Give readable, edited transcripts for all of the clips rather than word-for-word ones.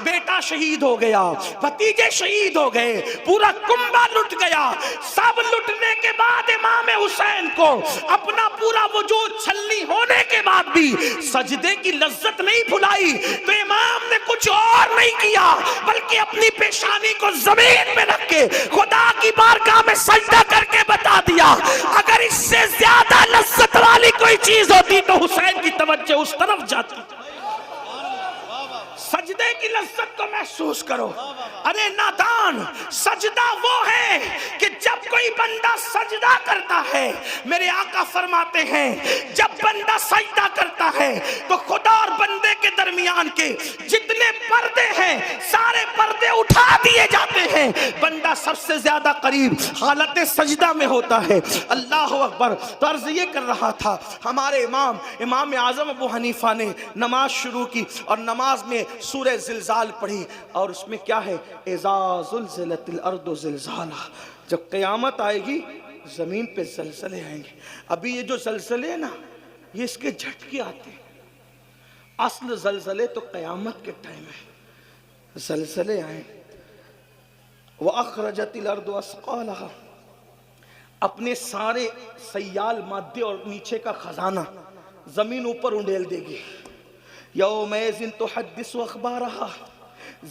بیٹا شہید ہو گیا، بھتیجے شہید ہو گئے، پورا کنبہ لٹ گیا۔ سب لٹنے کے بعد امام حسین کو اپنا پورا وجود چھلنی ہونے کے بعد بھی سجدے کی لذت نہیں بھلائی، تو امام نے کچھ اور نہیں کیا بلکہ اپنی پیشانی کو زمین میں رکھ کے خدا کی بارگاہ میں سجدہ کر کے بتا دیا اگر اس سے زیادہ لذت والی کوئی چیز ہوتی تو حسین کی توجہ اس طرف جاتی۔ سجدے کی لذت کو محسوس کرو۔ ارے نادان، سجدہ وہ ہے کہ جب کوئی بندہ سجدہ کرتا ہے، میرے آقا فرماتے ہیں جب بندہ سجدہ کرتا ہے تو خدا اور بندے کے درمیان کے جتنے پردے ہیں سارے پردے اٹھا دیے جاتے ہیں، بندہ سب سے زیادہ قریب حالت سجدہ میں ہوتا ہے۔ اللہ اکبر۔ تو عرض یہ کر رہا تھا، ہمارے امام اعظم ابو حنیفہ نے نماز شروع کی اور نماز میں سورہ زلزال پڑھی، اور اس میں کیا ہے؟ اذا زلزلت الارض زلزالہ، جب قیامت آئے گی زمین پہ زلزلے آئیں گے۔ ابھی یہ جو زلزلے ہیں نا، یہ اس کے جھٹکے آتے ہیں، اصل زلزلے تو قیامت کے ٹائم ہے۔ زلزلے آئیں، وَأَخْرَجَتِ الْأَرْضُ أَثْقَالَهَا، اپنے سارے سیال مادے اور نیچے کا خزانہ زمین اوپر انڈیل دے گی۔ یومئذ تحدث اخبارها،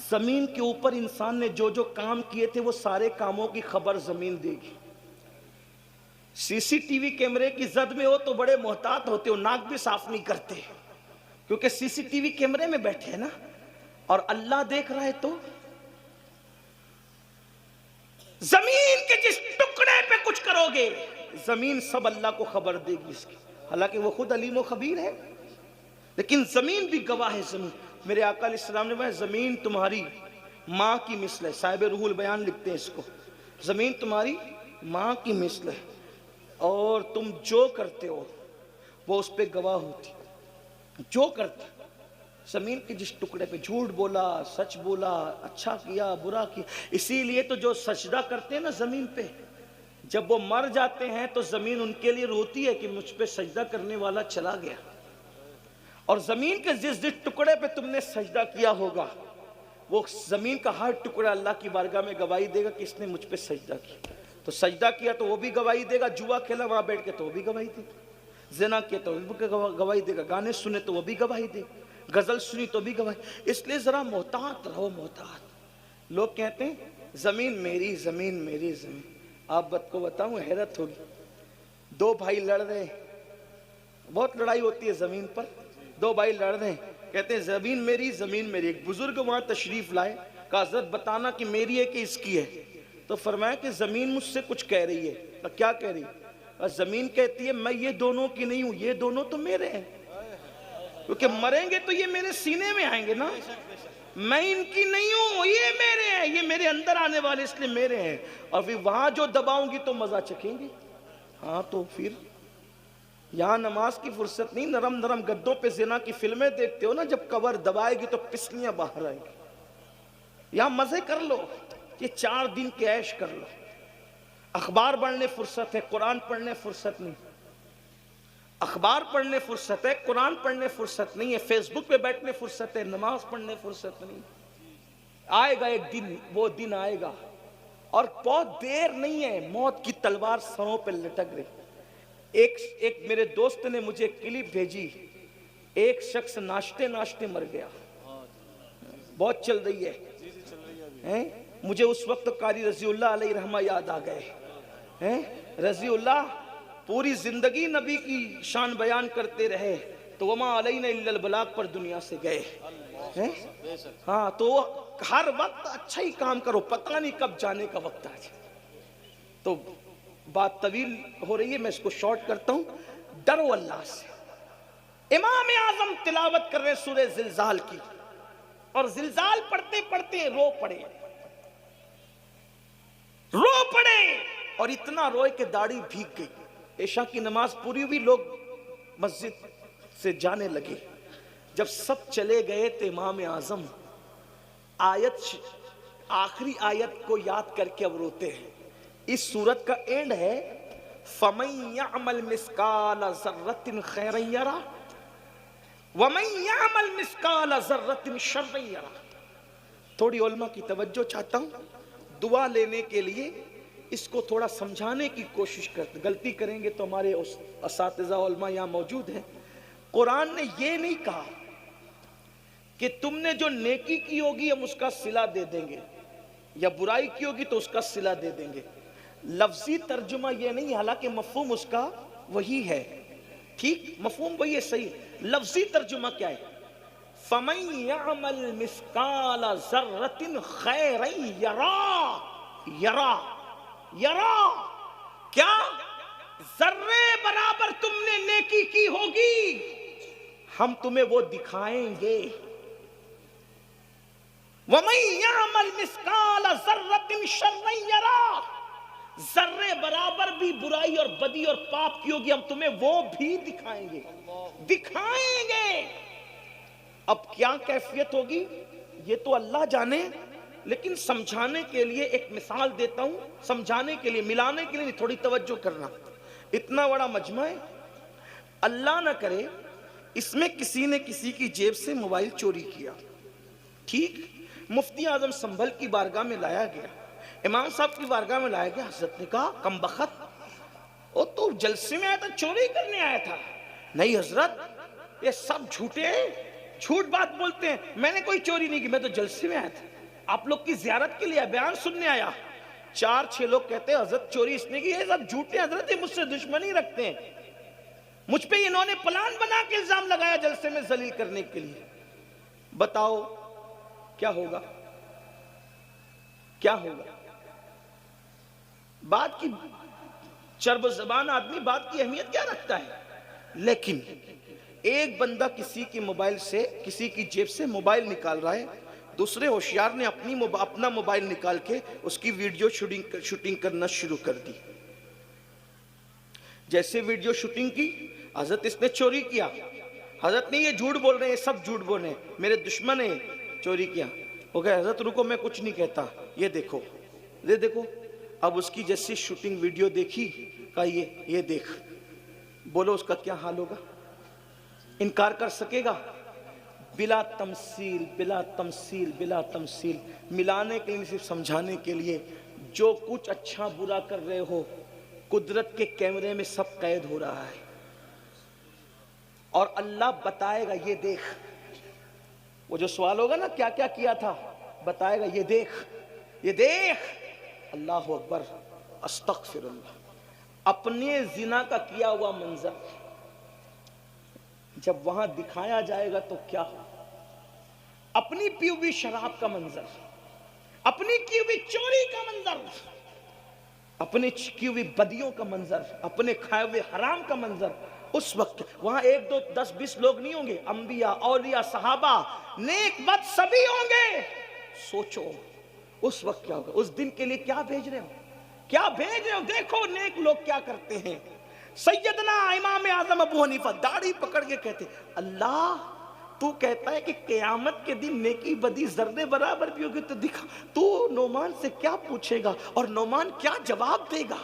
زمین کے اوپر انسان نے جو جو کام کیے تھے وہ سارے کاموں کی خبر زمین دے گی۔ سی سی ٹی وی کیمرے کی زد میں ہو تو بڑے محتاط ہوتے ہو، ناک بھی صاف نہیں کرتے، کیونکہ سی سی ٹی وی کیمرے میں بیٹھے ہیں نا، اور اللہ دیکھ رہا ہے تو زمین کے جس ٹکڑے پہ کچھ کرو گے زمین سب اللہ کو خبر دے گی اس کی، حالانکہ وہ خود علیم و خبیر ہے، لیکن زمین بھی گواہ ہے۔ زمین، میرے آقا علیہ السلام نے کہا زمین تمہاری ماں کی مثل ہے، صاحب روح البیان لکھتے ہیں اس کو، زمین تمہاری ماں کی مثل ہے، اور تم جو کرتے ہو وہ اس پہ گواہ ہوتی، جو کرتے زمین کے جس ٹکڑے پہ جھوٹ بولا، سچ بولا، اچھا کیا، برا کیا۔ اسی لیے تو جو سجدہ کرتے ہیں نا زمین پہ، جب وہ مر جاتے ہیں تو زمین ان کے لیے روتی ہے کہ مجھ پہ سجدہ کرنے والا چلا گیا، اور زمین کے جس ٹکڑے پہ تم نے سجدہ کیا ہوگا وہ زمین کا ہر ٹکڑا اللہ کی بارگاہ میں گواہی دے گا کہ اس نے مجھ پہ سجدہ کیا۔ تو سجدہ کیا تو وہ بھی گواہی دے گا، جوا کھیلا وہاں بیٹھ کے تو وہ بھی گواہی دے گا، زنا کیا تو وہ بھی گواہی دے گا، گانے سنے تو وہ بھی گواہی دے گا، غزل سنی تو بھی گواہی۔ اس لیے ذرا محتاط رہو، محتاط۔ لوگ کہتے ہیں زمین میری، زمین میری، زمین۔ آپ کو بتاؤں حیرت ہوگی، دو بھائی لڑ رہے، بہت لڑائی ہوتی ہے زمین پر، دو بھائی لڑ رہے ہیں، کہتے ہیں زمین میری، زمین میری۔ ایک بزرگ وہاں تشریف لائے، کہا حضرت بتانا کہ میری ہے کہ اس کی ہے؟ تو فرمایا کہ زمین مجھ سے کچھ کہہ رہی ہے۔ کیا کہہ رہی ہے؟ زمین کہتی ہے میں یہ دونوں کی نہیں ہوں، یہ دونوں تو میرے ہیں، کیونکہ مریں گے تو یہ میرے سینے میں آئیں گے نا، میں ان کی نہیں ہوں، یہ میرے ہیں، یہ میرے اندر آنے والے اس لیے میرے ہیں، اور پھر وہاں جو دباؤں گی تو مزہ چکھیں گے۔ ہاں تو پھر یہاں نماز کی فرصت نہیں، نرم نرم گدوں پہ زنا کی فلمیں دیکھتے ہو نا، جب کور دبائے گی تو پسلیاں باہر آئیں گی۔ یہاں مزے کر لو، یہ 4 دن کے عیش کر لو۔ اخبار پڑھنے فرصت ہے، قرآن پڑھنے فرصت نہیں، اخبار پڑھنے فرصت ہے، قرآن پڑھنے فرصت نہیں ہے، فیس بک پہ بیٹھنے فرصت ہے، نماز پڑھنے فرصت نہیں۔ آئے گا ایک دن، وہ دن آئے گا، اور بہت دیر نہیں ہے، موت کی تلوار سروں پہ لٹک رہی۔ ایک میرے دوست نے مجھے کلپ بھیجی، ایک شخص ناشتے ناشتے مر گیا، بہت چل رہی ہے، مجھے اس وقت قاری رضی اللہ علیہ رحمہ یاد آ گئے۔ رضی اللہ پوری زندگی نبی کی شان بیان کرتے رہے، تو وما علینا الا البلاغ پر دنیا سے گئے۔ ہاں تو ہر وقت اچھا ہی کام کرو، پتہ نہیں کب جانے کا وقت آ جائے۔ تو بات طویل ہو رہی ہے، میں اس کو شارٹ کرتا ہوں۔ ڈرو اللہ سے۔ امام اعظم تلاوت کر رہے سورہ زلزال کی، اور زلزال پڑھتے پڑھتے رو پڑے، اور اتنا روئے کہ داڑھی بھیگ گئی۔ عشاء کی نماز پوری ہوئی، لوگ مسجد سے جانے لگے۔ جب سب چلے گئے تو امام اعظم آخری آیت کو یاد کر کے اب روتے ہیں۔ اس سورت کا اینڈ ہے فَمَن يَعْمَلْ مِثْقَالَ ذَرَّةٍ خَيْرًا يَرَهُ وَمَن يَعْمَلْ مِثْقَالَ ذَرَّةٍ شَرًّا يَرَهُ۔ تھوڑی علماء کی توجہ چاہتا ہوں دعا لینے کے لیے، اس کو تھوڑا سمجھانے کی کوشش کرتے، غلطی کریں گے تو ہمارے اساتذہ علماء یہاں موجود ہیں۔ قرآن نے یہ نہیں کہا کہ تم نے جو نیکی کی ہوگی ہم اس کا صلہ دے دیں گے، یا برائی کی ہوگی تو اس کا صلہ دے دیں گے۔ لفظی ترجمہ یہ نہیں، حالانکہ مفہوم اس کا وہی ہے، ٹھیک، مفہوم وہی ہے، صحیح۔ لفظی ترجمہ کیا ہے؟ فَمَن يَعْمَلْ مِثْقَالَ ذَرَّةٍ خَيْرًا یرا، کیا ذرے برابر تم نے نیکی کی ہوگی ہم تمہیں وہ دکھائیں گے۔ وَمَن يَعْمَلْ مِثْقَالَ ذَرَّةٍ شَرًّا يَرَا، ذرے برابر بھی برائی اور بدی اور پاپ کی ہوگی ہم تمہیں وہ بھی دکھائیں گے۔ اب کیا کیفیت ہوگی یہ تو اللہ جانے، لیکن سمجھانے کے لیے ایک مثال دیتا ہوں، سمجھانے کے لیے، ملانے کے لیے تھوڑی توجہ کرنا۔ اتنا بڑا مجمع ہے، اللہ نہ کرے اس میں کسی نے کسی کی جیب سے موبائل چوری کیا، ٹھیک، مفتی اعظم سنبھل کی بارگاہ میں لایا گیا، امام صاحب کی بارگاہ میں لایا گیا، حضرت نے کہا کم بخت وہ تو جلسے میں آیا تھا، چوری کرنے آیا تھا؟ نہیں حضرت، یہ سب جھوٹے ہیں، جھوٹ بات بولتے ہیں، میں نے کوئی چوری نہیں کی، میں تو جلسے میں آیا تھا، آپ لوگ کی زیارت کے لیے بیان سننے آیا۔ 4-6 لوگ کہتے ہیں حضرت چوری اس نے کی، یہ سب جھوٹے ہیں حضرت، یہ مجھ سے دشمنی رکھتے ہیں، مجھ پہ انہوں نے پلان بنا کے الزام لگایا جلسے میں ذلیل کرنے کے لیے۔ بتاؤ کیا ہوگا؟ کیا ہوگا؟ بات کی چرب زبان آدمی بات کی اہمیت کیا رکھتا ہے؟ لیکن ایک بندہ کسی کی موبائل سے، کسی کی جیب سے موبائل نکال رہا ہے، دوسرے ہوشیار نے اپنا موبائل نکال کے اس کی ویڈیو شوٹنگ کرنا شروع کر دی۔ جیسے ویڈیو شوٹنگ کی، حضرت اس نے چوری کیا، حضرت نے یہ جھوٹ بول رہے ہیں، سب جھوٹ بول رہے ہیں، میرے دشمن نے چوری کیا۔ وہ کہا حضرت رکو میں کچھ نہیں کہتا، یہ دیکھو، یہ دیکھو۔ اب اس کی جیسی شوٹنگ ویڈیو دیکھی، کہا یہ دیکھ، بولو اس کا کیا حال ہوگا؟ انکار کر سکے گا؟ بلا تمثیل، بلا تمثیل، بلا تمثیل، ملانے کے لیے، صرف سمجھانے کے لیے، جو کچھ اچھا برا کر رہے ہو قدرت کے کیمرے میں سب قید ہو رہا ہے، اور اللہ بتائے گا یہ دیکھ۔ وہ جو سوال ہوگا نا کیا کیا کیا تھا، بتائے گا یہ دیکھ، یہ دیکھ۔ اللہ اکبر، استغفر اللہ۔ اپنے زنا کا کیا ہوا منظر جب وہاں دکھایا جائے گا تو کیا ہو؟ اپنی پی ہوئی شراب کا منظر، اپنی کی ہوئی چوری کا منظر، اپنے کی ہوئی بدیوں کا منظر، اپنے کھائے ہوئے حرام کا منظر، اس وقت وہاں 1 2 10 20 لوگ نہیں ہوں گے، انبیاء، اولیاء، صحابہ، نیک بد سبھی ہوں گے۔ سوچو اس وقت کیا ہوگا؟ اس دن کے لیے کیا بھیج رہے ہو؟ کیا بھیج رہے ہو؟ دیکھو نیک لوگ کیا کرتے ہیں۔ سیدنا امام اعظم ابو حنیفہ داڑھی پکڑ کے کہتے اللہ تو کہتا ہے کہ قیامت کے دن نیکی بدی ذرے برابر بھی ہوگی، تو دکھا، تو نعمان سے کیا پوچھے گا اور نعمان کیا جواب دے گا؟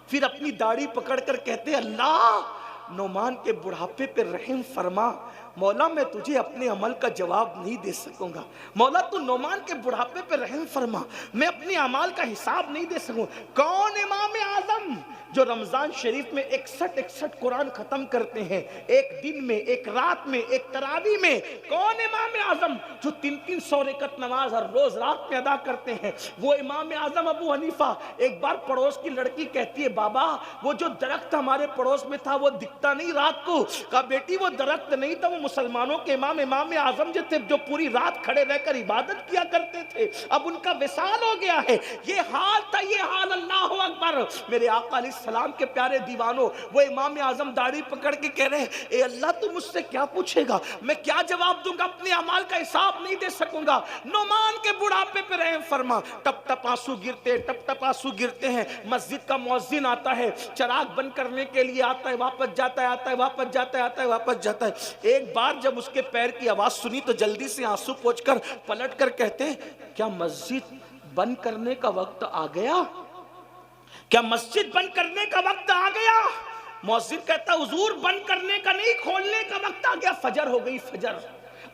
پھر اپنی داڑھی پکڑ کر کہتے اللہ نعمان کے بڑھاپے پہ رحم فرما، مولا میں تجھے اپنے عمل کا جواب نہیں دے سکوں گا، مولا تو نعمان کے بڑھاپے پہ رحم فرما، میں اپنے اعمال کا حساب نہیں دے سکوں۔ کون امام اعظم جو رمضان شریف میں 61 قرآن ختم کرتے ہیں، ایک دن میں، ایک رات میں، ایک تراویح میں؟ کون امام اعظم جو 300 رکعت نماز ہر روز رات میں ادا کرتے ہیں؟ وہ امام اعظم ابو حنیفہ۔ ایک بار پڑوس کی لڑکی کہتی ہے بابا وہ جو درخت ہمارے پڑوس میں تھا وہ دکھتا نہیں رات کو؟ کہا بیٹی وہ درخت نہیں تھا، وہ مسلمانوں کے امام اعظم جو تھے، جو پوری رات کھڑے رہ کر عبادت کیا کرتے تھے، اب ان کا وصال ہو گیا ہے۔ یہ حال تھا، یہ حال۔ اللہ اکبر۔ میرے آقا علیہ السلام کے پیارے دیوانوں، وہ امام اعظم داڑھی پکڑ کے کہہ رہے ہیں اے اللہ تو مجھ سے کیا پوچھے گا، میں کیا جواب دوں گا، اپنے اعمال کا حساب نہیں دے سکوں گا، نعمان کے بڑھاپے پہ رحم فرما۔ ٹپ ٹپ آنسو گرتے، ٹپ ٹپ آنسو گرتے ہیں۔ مسجد کا مؤذن آتا ہے، چراغ بند کرنے کے لیے آتا ہے، واپس جاتا ہے، آتا ہے، واپس جاتا ہے، آتا ہے، واپس جاتا ہے۔ ایک بار جب اس کے پیر کی آواز سنی تو جلدی سے آنسو پوچھ کر پلٹ کر کہتے ہیں کیا مسجد بند کرنے کا وقت آ گیا؟ کیا مسجد بند کرنے کا وقت آ گیا؟ مؤذن کہتا حضور بند کرنے کا نہیں، کھولنے کا وقت آ گیا، فجر ہو گئی، فجر۔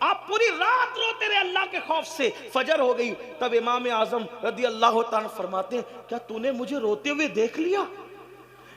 آپ پوری رات روتے رہے اللہ کے خوف سے. فجر ہو گئی. تب امام اعظم رضی اللہ تعالیٰ فرماتے ہیں کیا تو نے مجھے روتے ہوئے دیکھ لیا؟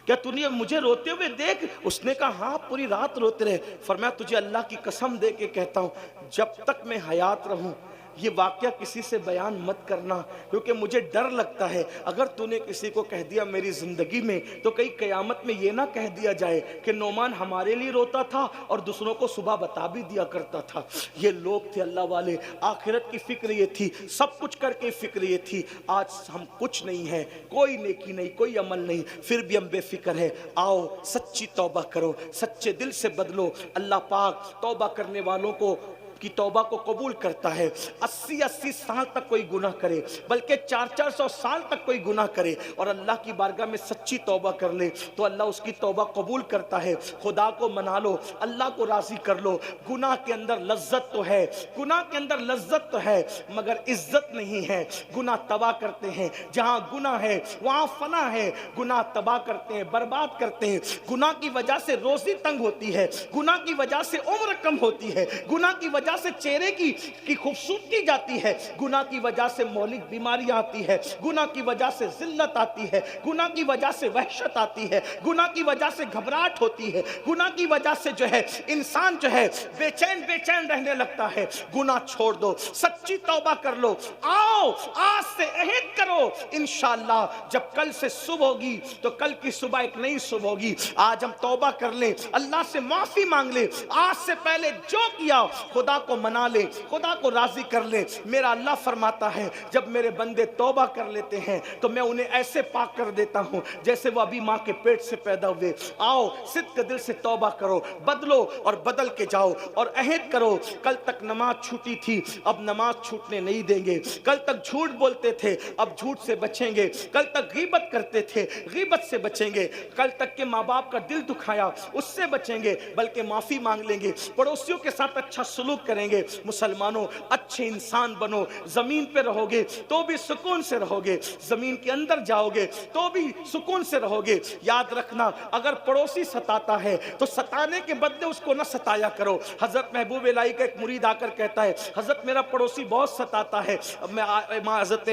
کیا تو نے مجھے روتے ہوئے دیکھ؟ اس نے کہا ہاں پوری رات روتے رہے. فرمایا تجھے اللہ کی قسم دے کے کہتا ہوں جب تک میں حیات رہوں یہ واقعہ کسی سے بیان مت کرنا، کیونکہ مجھے ڈر لگتا ہے اگر تو نے کسی کو کہہ دیا میری زندگی میں تو کئی قیامت میں یہ نہ کہہ دیا جائے کہ نعمان ہمارے لیے روتا تھا اور دوسروں کو صبح بتا بھی دیا کرتا تھا. یہ لوگ تھے اللہ والے، آخرت کی فکر یہ تھی، سب کچھ کر کے فکر یہ تھی. آج ہم کچھ نہیں ہیں، کوئی نیکی نہیں، کوئی عمل نہیں، پھر بھی ہم بے فکر ہے. آؤ سچی توبہ کرو، سچے دل سے بدلو. اللہ پاک توبہ کرنے والوں کو کی توبہ کو قبول کرتا ہے. 80 سال تک کوئی گناہ کرے، بلکہ 400 سال تک کوئی گناہ کرے اور اللہ کی بارگاہ میں سچی توبہ کر لے تو اللہ اس کی توبہ قبول کرتا ہے. خدا کو منا لو، اللہ کو راضی کر لو. گناہ کے اندر لذت تو ہے، گناہ کے اندر لذت تو ہے، مگر عزت نہیں ہے. گناہ تباہ کرتے ہیں. جہاں گناہ ہے وہاں فنا ہے. گناہ تباہ کرتے ہیں، برباد کرتے ہیں. گناہ کی وجہ سے روزی تنگ ہوتی ہے، گناہ کی وجہ سے عمر کم ہوتی ہے، گناہ کی وجہ سے چہرے کی خوبصورتی جاتی ہے، گناہ کی وجہ سے مولک بیماری آتی ہے، گناہ کی وجہ سے ذلت آتی ہے، گناہ کی وجہ سے وحشت آتی ہے، گناہ کی وجہ سے گھبراہٹ ہوتی ہے، گناہ کی وجہ سے جو ہے انسان جو ہے بے چین رہنے لگتا ہے. گناہ چھوڑ دو، سچی توبہ کر لو. آؤ آج سے عہد کرو انشاءاللہ جب کل سے صبح ہوگی تو کل کی صبح ایک نئی صبح ہوگی. آج ہم توبہ کر لیں، اللہ سے معافی مانگ لیں. آج سے پہلے جو کیا خدا کو منا لے، خدا کو راضی کر لے. میرا اللہ فرماتا ہے جب میرے بندے توبہ کر لیتے ہیں تو میں انہیں ایسے پاک کر دیتا ہوں جیسے وہ ابھی ماں کے پیٹ سے پیدا ہوئے. آؤ صدق دل سے توبہ کرو، بدلو اور بدل کے جاؤ اور عہد کرو. کل تک نماز چھوٹی تھی، اب نماز چھوٹنے نہیں دیں گے. کل تک جھوٹ بولتے تھے، اب جھوٹ سے بچیں گے. کل تک غیبت کرتے تھے، غیبت سے بچیں گے. کل تک کہ ماں باپ کا دل دکھایا اس سے بچیں گے، بلکہ معافی مانگ لیں گے. پڑوسیوں کے ساتھ اچھا سلوک کریں گے. مسلمانوں اچھے انسان بنو. زمین پہ رہو گے تو بھی سکون سے رہو گے، زمین کے اندر جاؤ گے تو بھی سکون سے رہو گے. یاد رکھنا اگر پڑوسی ستاتا ہے تو ستانے کے بدلے اس کو نہ ستایا کرو. حضرت محبوب الہی کا ایک مرید آ کر کہتا ہے حضرت میرا پڑوسی بہت ستاتا ہے. حضرت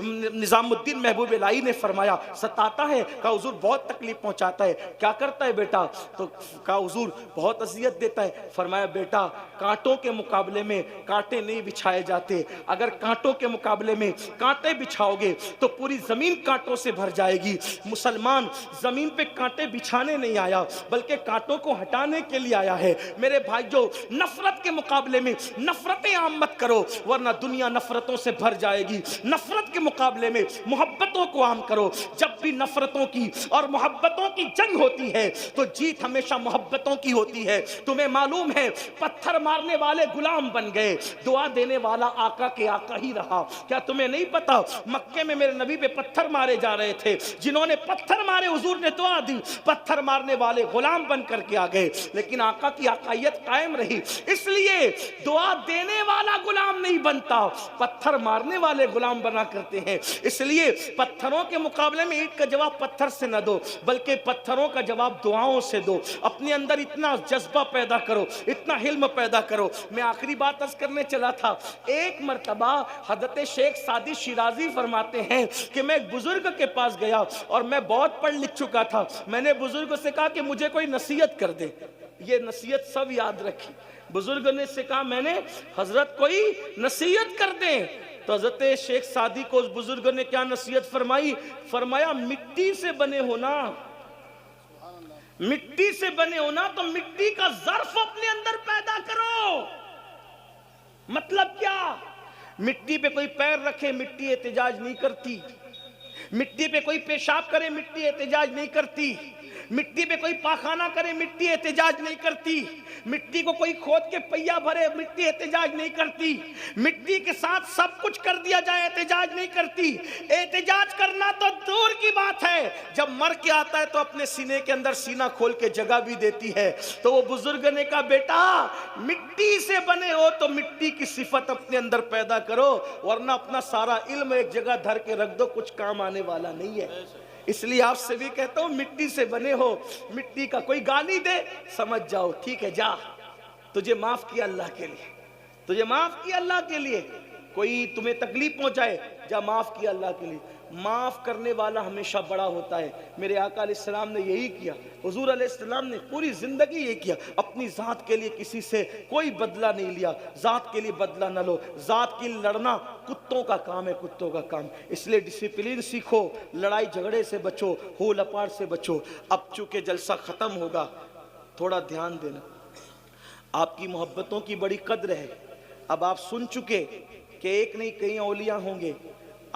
نظام الدین محبوب الہی نے فرمایا ستاتا ہے؟ کہا حضور بہت تکلیف پہنچاتا ہے. کیا کرتا ہے بیٹا؟ تو کہا حضور بہت اذیت دیتا ہے. فرمایا بیٹا کانٹوں کے مقابلے میں کانٹے نہیں بچھائے جاتے. اگر کانٹوں کے مقابلے میں کانٹے بچھاؤ گے تو پوری زمین کانٹوں سے بھر جائے گی. مسلمان زمین پہ کانٹے بچھانے نہیں آیا بلکہ کانٹوں کو ہٹانے کے لیے آیا ہے. میرے بھائیو نفرت کے مقابلے میں نفرتیں عام مت کرو ورنہ دنیا نفرتوں سے بھر جائے گی. نفرت کے مقابلے میں محبتوں کو عام کرو. جب بھی نفرتوں کی اور محبتوں کی جنگ ہوتی ہے تو جیت ہمیشہ محبتوں کی ہوتی ہے. تمہیں معلوم ہے پتھر مارنے والے غلام بن گئے، دعا دینے والا آقا کے آقا ہی رہا. کیا تمہیں نہیں پتا مکے میں میرے نبی پہ پتھر مارے جا رہے تھے، جنہوں نے پتھر مارے حضور نے دعا دی، پتھر مارنے والے غلام بن کر کے آ گئے لیکن آقا کی آقائیت قائم رہی. اس لیے دعا دینے والا غلام نہیں بنتا، پتھر مارنے والے غلام بنا کرتے ہیں. اس لیے پتھروں کے مقابلے میں اینٹ کا جواب پتھر سے نہ دو بلکہ پتھروں کا جواب دعاؤں سے دو. اپنے اندر اتنا جذبہ پیدا کرو، اتنا حلم پیدا کرو. میں آخری بات عرض کرنے چلا تھا. ایک مرتبہ حضرت شیخ سعدی شیرازی فرماتے ہیں کہ میں ایک بزرگ کے پاس گیا اور میں بہت پڑھ لکھ چکا تھا. میں نے بزرگ سے کہا کہ مجھے کوئی نصیحت کر دے. یہ نصیحت سب یاد رکھی. بزرگ نے سے کہا میں نے حضرت کوئی نصیحت کر دیں. تو حضرت شیخ سعدی کو اس بزرگ نے کیا نصیحت فرمائی؟ فرمایا مٹی سے بنے ہونا، مٹی سے بنے ہونا تو مٹی کا ظرف اپنے اندر پیدا کرو. مطلب کیا؟ مٹی پہ کوئی پیر رکھے مٹی احتجاج نہیں کرتی، مٹی پہ کوئی پیشاب کرے مٹی احتجاج نہیں کرتی، مٹی پہ کوئی پاخانہ کرے مٹی احتجاج نہیں کرتی، مٹی کو کوئی کھود کے پہیا بھرے مٹی احتجاج نہیں کرتی، مٹی کے ساتھ سب کچھ کر دیا جائے احتجاج نہیں کرتی. احتجاج کرنا تو دور کی بات ہے، جب مر کے آتا ہے تو اپنے سینے کے اندر سینہ کھول کے جگہ بھی دیتی ہے. تو وہ بزرگ نے کہا بیٹا مٹی سے بنے ہو تو مٹی کی صفت اپنے اندر پیدا کرو ورنہ اپنا سارا علم ایک جگہ دھر کے رکھ دو، کچھ کام آنے والا نہیں ہے. اس لیے آپ سے بھی کہتا ہوں مٹی سے بنے ہو. مٹی کا کوئی گالی دے سمجھ جاؤ ٹھیک ہے جا، تجھے معاف کیا اللہ کے لیے. تجھے معاف کیا اللہ کے لیے، کوئی تمہیں تکلیف پہنچائے جا معاف کیا اللہ کے لیے۔ معاف کرنے والا ہمیشہ بڑا ہوتا ہے۔ میرے آقا علیہ السلام نے یہی کیا، حضور علیہ السلام نے پوری زندگی یہ کیا، اپنی ذات کے لیے کسی سے کوئی بدلہ نہیں لیا۔ ذات کے لیے بدلہ نہ لو، ذات کے لیے لڑنا کتوں کا کام ہے، کتوں کا کام۔ اس لیے ڈسپلین سیکھو، لڑائی جھگڑے سے بچو، ہو لپاڑ سے بچو۔ اب چونکہ جلسہ ختم ہوگا، تھوڑا دھیان دینا، آپ کی محبتوں کی بڑی قدر ہے۔ اب آپ سن چکے کہ ایک نہیں کئی اولیاء ہوں گے،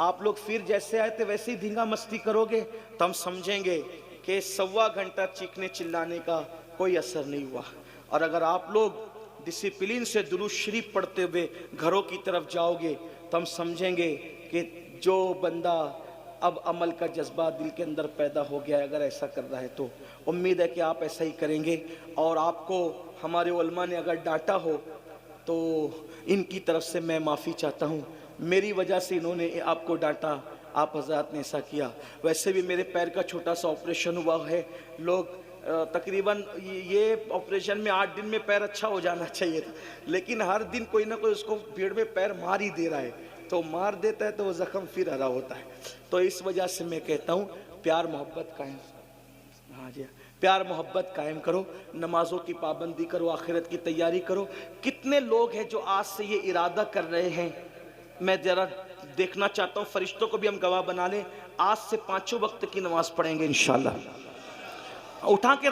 آپ لوگ پھر جیسے آئے تھے ویسے ہی دھینگا مستی کرو گے تو ہم سمجھیں گے کہ 1.25 گھنٹہ چیخنے چلانے کا کوئی اثر نہیں ہوا۔ اور اگر آپ لوگ ڈسپلین سے درود شریف پڑھتے ہوئے گھروں کی طرف جاؤ گے تو ہم سمجھیں گے کہ جو بندہ اب عمل کا جذبہ دل کے اندر پیدا ہو گیا ہے، اگر ایسا کر رہا ہے تو امید ہے کہ آپ ایسا ہی کریں گے۔ اور آپ کو ہمارے علماء نے اگر ڈانٹا ہو تو ان کی طرف سے میں معافی چاہتا ہوں، میری وجہ سے انہوں نے آپ کو ڈانٹا، آپ حضرات نے ایسا کیا۔ ویسے بھی میرے پیر کا چھوٹا سا آپریشن ہوا ہے، لوگ تقریباً یہ آپریشن میں 8 دن میں پیر اچھا ہو جانا چاہیے تھا، لیکن ہر دن کوئی نہ کوئی اس کو بھیڑ میں پیر مار ہی دے رہا ہے، تو مار دیتا ہے تو وہ زخم پھر ہرا ہوتا ہے۔ تو اس وجہ سے میں کہتا ہوں پیار محبت قائم، ہاں جی، پیار محبت قائم کرو، نمازوں کی پابندی کرو، آخرت کی تیاری کرو۔ کتنے لوگ ہیں جو آج سے یہ ارادہ کر رہے ہیں، میں ذرا دیکھنا چاہتا ہوں، فرشتوں کو بھی ہم گواہ بنا لیں، آج سے 5 وقت کی نماز پڑھیں گے انشاءاللہ۔ اٹھا کے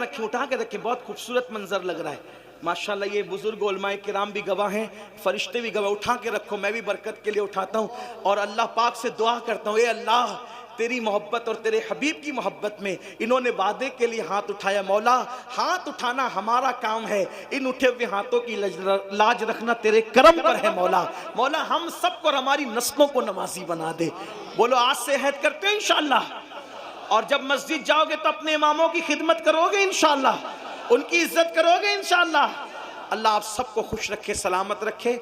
رکھیں، بہت خوبصورت منظر لگ رہا ہے ماشاءاللہ۔ یہ بزرگ علماء کرام بھی گواہ ہیں، فرشتے بھی گواہ، اٹھا کے رکھو، میں بھی برکت کے لیے اٹھاتا ہوں اور اللہ پاک سے دعا کرتا ہوں، اے اللہ تیری محبت اور تیرے حبیب کی محبت میں انہوں نے وعدے کے لیے ہاتھ اٹھایا، مولا ہاتھ اٹھانا ہمارا کام ہے، ان اٹھے ہوئے ہاتھوں کی لاج رکھنا تیرے کرم پر ہے مولا۔ مولا ہم سب کو اور ہماری نسلوں کو نمازی بنا دے۔ بولو آج سے عہد کرتے ہیں انشاءاللہ۔ اور جب مسجد جاؤ گے تو اپنے اماموں کی خدمت کرو گے انشاءاللہ، ان کی عزت کرو گے انشاءاللہ۔ اللہ آپ سب کو خوش رکھے، سلامت رکھے۔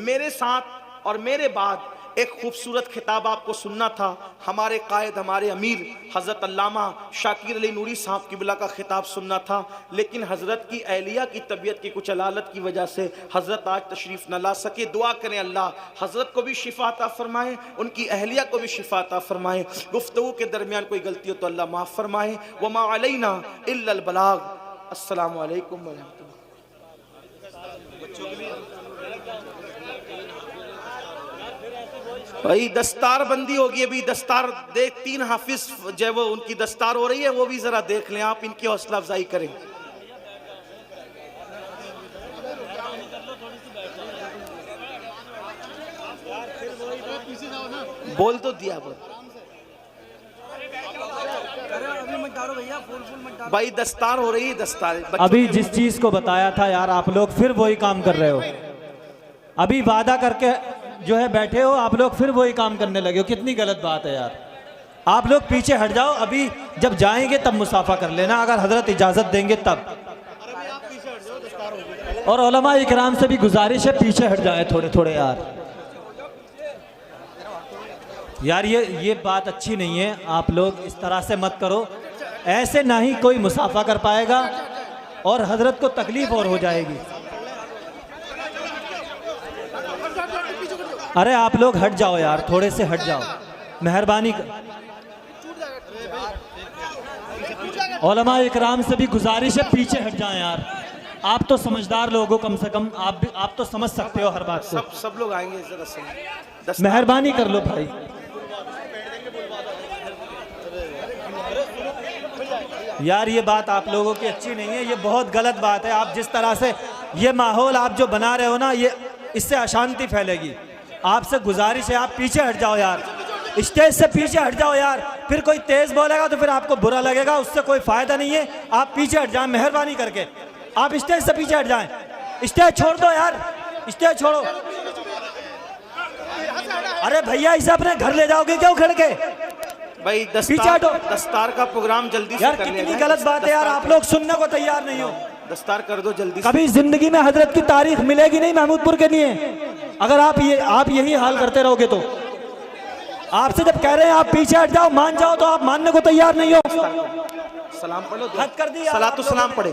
میرے ساتھ اور میرے بعد ایک خوبصورت خطاب آپ کو سننا تھا، ہمارے قائد ہمارے امیر حضرت علامہ شاکر علی نوری صاحب قبلہ کا خطاب سننا تھا، لیکن حضرت کی اہلیہ کی طبیعت کی کچھ علالت کی وجہ سے حضرت آج تشریف نہ لا سکے۔ دعا کریں اللہ حضرت کو بھی شفا عطا فرمائیں، ان کی اہلیہ کو بھی شفا عطا فرمائیں، گفتگو کے درمیان کوئی غلطی ہو تو اللہ معاف فرمائیں۔ وما علینا الا البلاغ۔ السلام علیکم ورحمۃ اللہ۔ بھائی دستار بندی ہوگی، ابھی دستار دیکھ 3 حافظ جو ہے وہ ان کی دستار ہو رہی ہے، وہ بھی ذرا دیکھ لیں، آپ ان کی حوصلہ افزائی کریں۔ بول تو دیا بھائی دستار ہو رہی ہے، دستار ابھی جس چیز کو بتایا تھا یار آپ لوگ پھر وہی کام کر رہے ہو، ابھی وعدہ کر کے جو ہے بیٹھے ہو آپ لوگ، پھر وہی کام کرنے لگے ہو، کتنی غلط بات ہے یار۔ آپ لوگ پیچھے ہٹ جاؤ، ابھی جب جائیں گے تب مصافحہ کر لینا، اگر حضرت اجازت دیں گے تب۔ اور علماء اکرام سے بھی گزارش ہے پیچھے ہٹ جائیں تھوڑے تھوڑے یار یہ بات اچھی نہیں ہے، آپ لوگ اس طرح سے مت کرو، ایسے نہ ہی کوئی مصافحہ کر پائے گا اور حضرت کو تکلیف اور ہو جائے گی۔ ارے آپ لوگ ہٹ جاؤ یار، تھوڑے سے ہٹ جاؤ مہربانی علماء اکرام سے بھی گزارش ہے پیچھے ہٹ جائیں یار، آپ تو سمجھدار لوگوں، کم سے کم آپ تو سمجھ سکتے ہو ہر بات کو، سب لوگ آئیں گے ذرا مہربانی کر لو بھائی۔ یار یہ بات آپ لوگوں کی اچھی نہیں ہے، یہ بہت غلط بات ہے، آپ جس طرح سے یہ ماحول آپ جو بنا رہے ہو نا، یہ اس سے اشانتی پھیلے گی۔ آپ سے گزارش ہے آپ پیچھے ہٹ جاؤ یار، اسٹیج سے پیچھے ہٹ جاؤ یار، پھر کوئی تیز بولے گا تو پھر آپ کو برا لگے گا، اس سے کوئی فائدہ نہیں ہے، آپ پیچھے ہٹ جائیں مہربانی کر کے، آپ اسٹیج سے پیچھے ہٹ جائیں، اسٹیج چھوڑ دو یار، اسٹیج چھوڑو۔ ارے بھیا اسے اپنے گھر لے جاؤ گے کیوں کھڑ کے؟ بھائی دستار کا پروگرام جلدی سے کر لیں۔ یار کتنی غلط بات ہے یار، آپ لوگ سننے کو تیار نہیں ہو، دستار کر دو جلدی سے۔ کبھی زندگی میں حضرت کی تاریخ ملے گی نہیں محمود پور کے لیے اگر آپ یہی حال کرتے رہو گے تو۔ آپ سے جب کہہ رہے ہیں آپ پیچھے ہٹ جاؤ، مان جاؤ، تو آپ ماننے کو تیار نہیں ہو۔ سلام پڑھو، حد کر دی، صلاۃ و سلام پڑھے۔